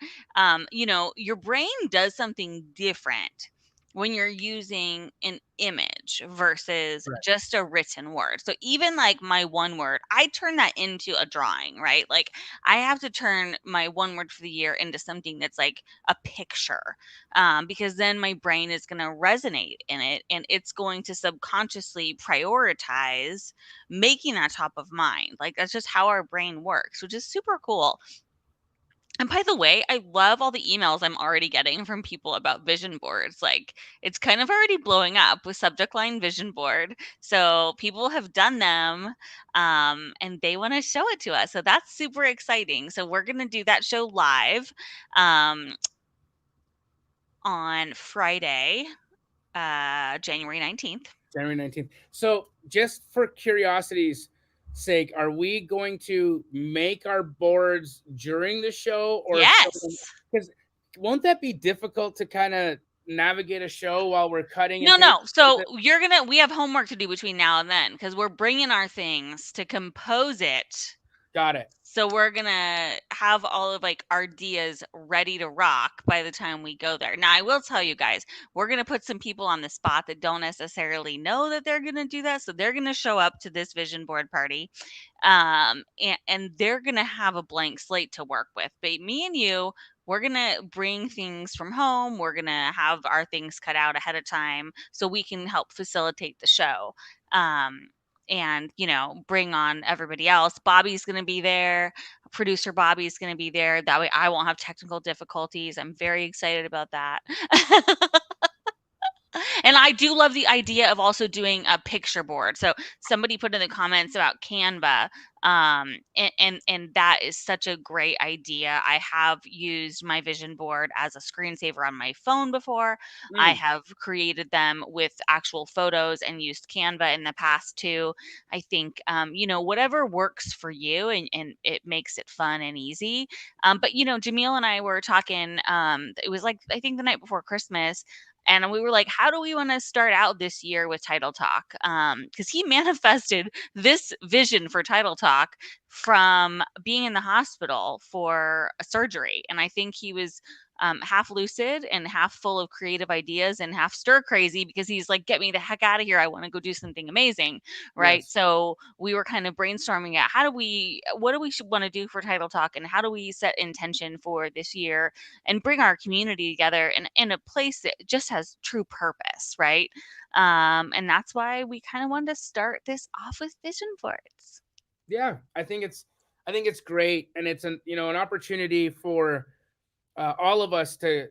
Your brain does something different when you're using an image versus Right. just a written word. So even like my one word, I turn that into a drawing, right? Like I have to turn my one word for the year into something that's like a picture, because then my brain is going to resonate in it and it's going to subconsciously prioritize making that top of mind. Like that's just how our brain works, which is super cool. And by the way, I love all the emails I'm already getting from people about vision boards. Like it's kind of already blowing up with subject line vision board. So people have done them, and they want to show it to us. So that's super exciting. So we're going to do that show live um, on Friday, January 19th. January 19th. So just for curiosity's sake, are we going to make our boards during the show or show them? Yes. Because won't that be difficult to kind of navigate a show while we're cutting and No. pasting? So we have homework to do between now and then because we're bringing our things to compose it. Got it. So we're gonna have all of like our ideas ready to rock by the time we go there. Now I will tell you guys, we're gonna put some people on the spot that don't necessarily know that they're gonna do that. So they're gonna show up to this vision board party, and they're gonna have a blank slate to work with. But me and you, we're gonna bring things from home. We're gonna have our things cut out ahead of time so we can help facilitate the show. And bring on everybody else. Bobby's going to be there. Producer Bobby's going to be there. That way I won't have technical difficulties. I'm very excited about that. And I do love the idea of also doing a picture board. So somebody put in the comments about Canva, and that is such a great idea. I have used my vision board as a screensaver on my phone before. I have created them with actual photos and used Canva in the past too. I think whatever works for you, and it makes it fun and easy. But Jamil and I were talking. It was like I think the night before Christmas. And we were like, how do we want to start out this year with Title Talk? Because he manifested this vision for Title Talk from being in the hospital for a surgery. And I think he was half lucid and half full of creative ideas and half stir crazy because he's like, get me the heck out of here. I want to go do something amazing. Right. Yes. So we were kind of brainstorming at what do we want to do for Title Talk and how do we set intention for this year and bring our community together in a place that just has true purpose. Right. And that's why we kind of wanted to start this off with vision boards. Yeah, I think it's great, and it's an opportunity for all of us to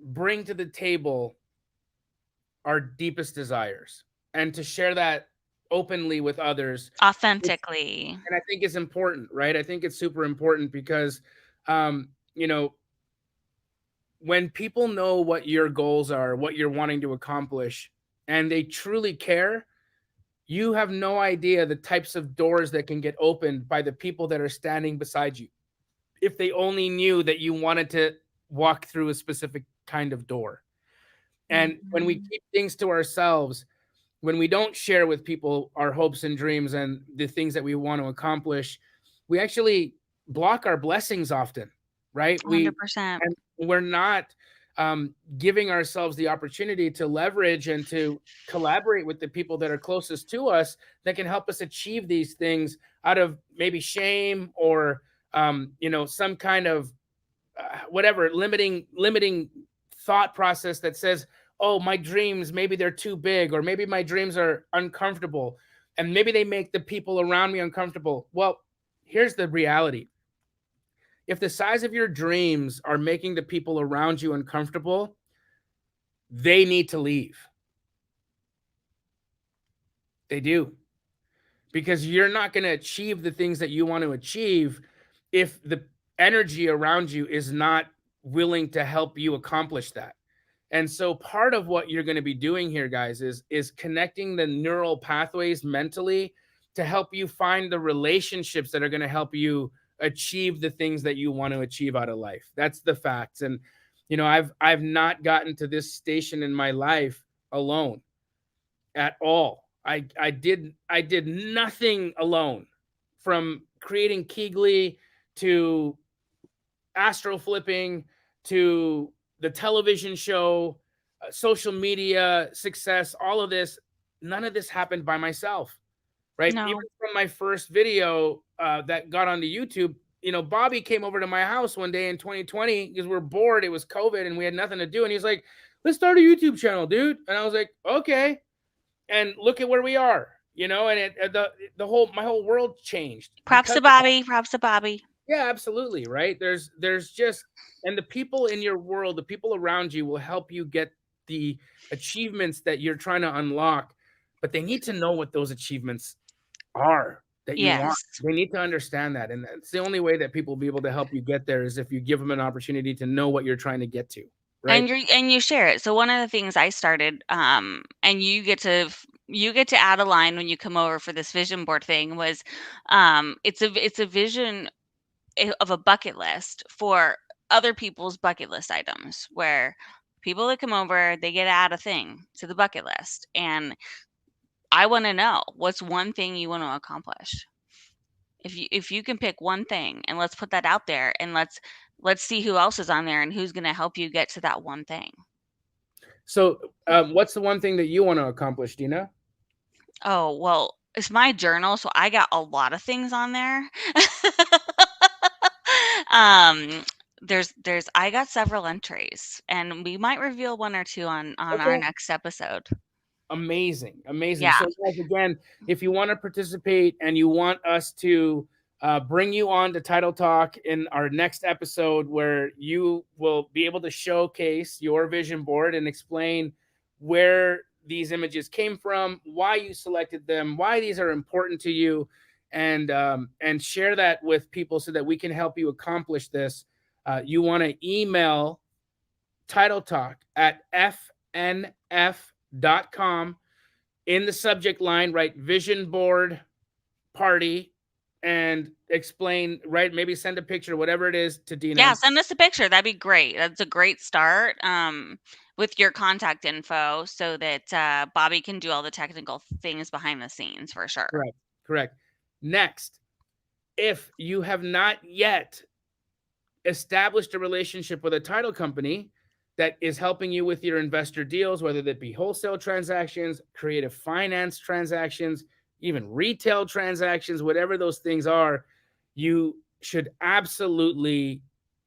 bring to the table our deepest desires and to share that openly with others Authentically. and I think it's important, right? I think it's super important because um you know when people know what your goals are, what you're wanting to accomplish, and they truly care, you have no idea the types of doors that can get opened by the people that are standing beside you if they only knew that you wanted to walk through a specific kind of door. And when we keep things to ourselves, when we don't share with people our hopes and dreams and the things that we want to accomplish, we actually block our blessings often, right? 100%. We're not giving ourselves the opportunity to leverage and to collaborate with the people that are closest to us that can help us achieve these things out of maybe shame or some kind of whatever limiting thought process that says, oh, my dreams, maybe they're too big, or maybe my dreams are uncomfortable, and maybe they make the people around me uncomfortable. Well, here's the reality. If the size of your dreams are making the people around you uncomfortable, they need to leave. They do. because you're not going to achieve the things that you want to achieve if the energy around you is not willing to help you accomplish that. And so part of what you're going to be doing here, guys, is connecting the neural pathways mentally to help you find the relationships that are going to help you achieve the things that you want to achieve out of life. That's the facts. And you know, I've not gotten to this station in my life alone at all. I did nothing alone, from creating Keegly to astro flipping to the television show, social media success, all of this. None of this happened by myself, right? No. Even from my first video that got onto YouTube, you know, Bobby came over to my house one day in 2020 because we're bored. It was COVID and we had nothing to do. And he's like, let's start a YouTube channel, dude. And I was like, okay. And look at where we are, you know, and my whole world changed. Props to Bobby. Props to Bobby. Yeah, absolutely. Right. There's just, and the people in your world, the people around you will help you get the achievements that you're trying to unlock, but they need to know what those achievements are that you want. Yes. They need to understand that. And that's the only way that people will be able to help you get there, is if you give them an opportunity to know what you're trying to get to. Right. And you share it. So one of the things I started, and you get to add a line when you come over for this vision board thing, was, it's a vision of a bucket list for other people's bucket list items, where people that come over, they get to add a thing to the bucket list. And I want to know, what's one thing you want to accomplish? If you can pick one thing, and let's put that out there, and let's see who else is on there and who's going to help you get to that one thing. So what's the one thing that you want to accomplish, Dina? Oh, well, it's my journal, so I got a lot of things on there. I got several entries, and we might reveal one or two on our next episode. Amazing. Yeah. So guys, again, if you want to participate and you want us to bring you on to Title Talk in our next episode, where you will be able to showcase your vision board and explain where these images came from, why you selected them, why these are important to you, and share that with people so that we can help you accomplish this, you want to email Title Talk at fnf.com. In the subject line, write vision board party and explain, right? Maybe send a picture, whatever it is, to Dina. Yeah, send us a picture. That'd be great. That's a great start, with your contact info, so that Bobby can do all the technical things behind the scenes, for sure. Correct. Next, if you have not yet established a relationship with a title company that is helping you with your investor deals, whether that be wholesale transactions, creative finance transactions, even retail transactions, whatever those things are, you should absolutely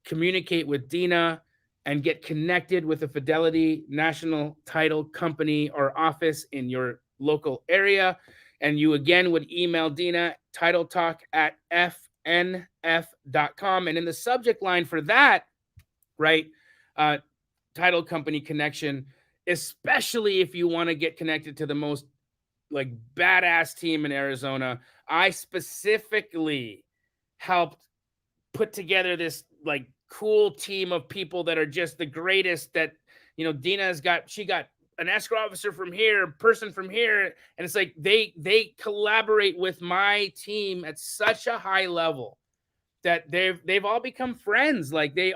communicate with Dina and get connected with a Fidelity National Title company or office in your local area. And you again would email Dina, titletalk@fnf.com. And in the subject line for that, right, title company connection, especially if you want to get connected to the most like badass team in Arizona. I specifically helped put together this like cool team of people that are just the greatest. That, you know, Dina's got, she got an escrow officer from here, a person from here, and it's like they collaborate with my team at such a high level that they've all become friends. Like they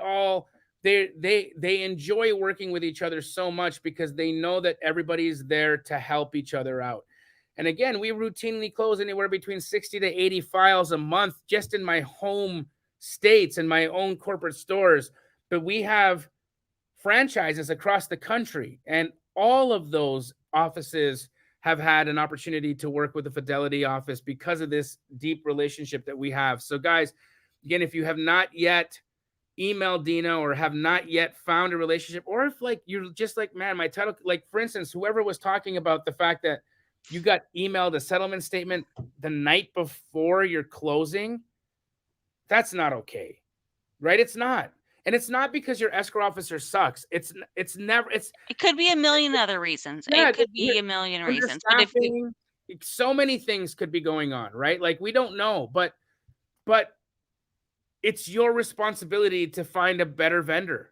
enjoy working with each other so much because they know that everybody's there to help each other out. And again, we routinely close anywhere between 60 to 80 files a month just in my home states and my own corporate stores. But we have franchises across the country, and all of those offices have had an opportunity to work with the Fidelity office because of this deep relationship that we have. So guys, again, if you have not yet emailed Dina or have not yet found a relationship, or if like you're just like, man, my title, like for instance, whoever was talking about the fact that you got emailed a settlement statement the night before your closing, that's not okay, right? It's not. And it's not because your escrow officer sucks. It could be a million other reasons. Yeah, it could be a million reasons. But if so many things could be going on, right? Like we don't know, but it's your responsibility to find a better vendor.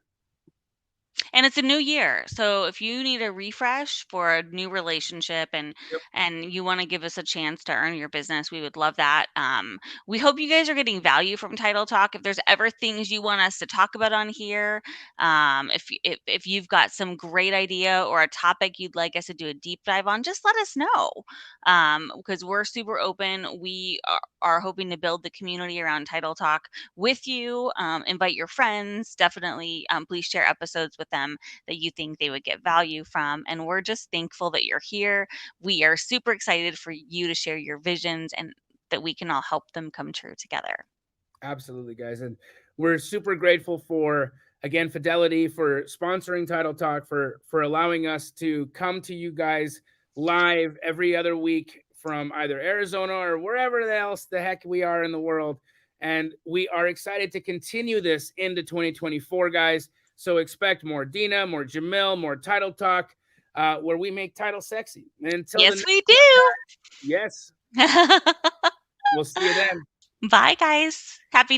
And it's a new year. So if you need a refresh for a new relationship and Yep. and you want to give us a chance to earn your business, we would love that. We hope you guys are getting value from Title Talk. If there's ever things you want us to talk about on here, if you've got some great idea or a topic you'd like us to do a deep dive on, just let us know. Because we're super open. We are hoping to build the community around Title Talk with you. Invite your friends. Definitely, please share episodes with them that you think they would get value from. And we're just thankful that you're here. We are super excited for you to share your visions and that we can all help them come true together. Absolutely, guys. And we're super grateful for, again, Fidelity for sponsoring Title Talk, for allowing us to come to you guys live every other week from either Arizona or wherever else the heck we are in the world. And we are excited to continue this into 2024, guys. So expect more Dina, more Jamil, more Title Talk, where we make title sexy. And until yes, we do. Yes. We'll see you then. Bye, guys. Happy